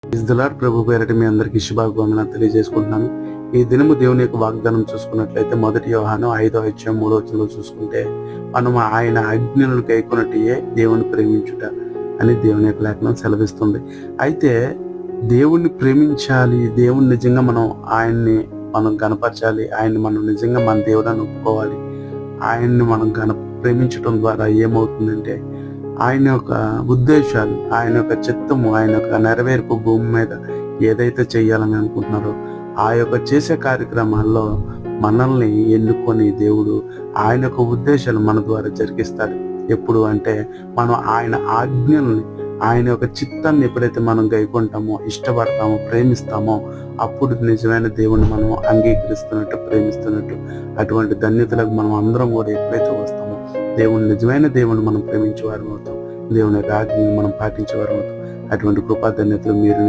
ఇజ్దులాడ్ ప్రభు పేరటి మీ అందరికీ శుభాకాంక్షలు తెలియజేసుకుంటున్నాను. ఈ దినము దేవుని యొక్క వాగ్దానం చూసుకున్నట్లయితే 1 యోహాను 5:3 చూసుకుంటే, మనం ఆయన ఆజ్ఞలను గైకొనుటయే దేవుని ప్రేమించుట అని దేవుని యొక్క లేఖనం సెలవిస్తుంది. అయితే దేవుణ్ణి ప్రేమించాలి, దేవుని నిజంగా మనం గనపరచాలి, ఆయన్ని మనం నిజంగా మన దేవుడని ఒప్పుకోవాలి. ఆయన్ని మనం ప్రేమించడం ద్వారా ఏమవుతుందంటే, ఆయన యొక్క ఉద్దేశాలు, ఆయన యొక్క చిత్తము, ఆయన యొక్క నెరవేర్పు భూమి మీద ఏదైతే చేయాలని అనుకుంటున్నారో ఆ యొక్క చేసే కార్యక్రమాల్లో మనల్ని ఎన్నుకొని దేవుడు ఆయన యొక్క ఉద్దేశాలు మన ద్వారా జరిగిస్తాడు. ఎప్పుడు అంటే, మనం ఆయన ఆజ్ఞల్ని, ఆయన యొక్క చిత్తాన్ని ఎప్పుడైతే మనం గైకొంటామో, ఇష్టపడతామో, ప్రేమిస్తామో, అప్పుడు నిజమైన దేవుణ్ణి మనం అంగీకరిస్తున్నట్టు, ప్రేమిస్తున్నట్టు, అటువంటి ధన్యతలకు మనం అందరం కూడా ఎప్పుడైతే వస్తామో, నిజమైన దేవుని మనం ప్రేమించేవారు అవుతాం, దేవుని యొక్క ఆజ్ఞను మనం పాటించేవారు అవుతాం. అటువంటి కృపా ధన్యతలు మీరు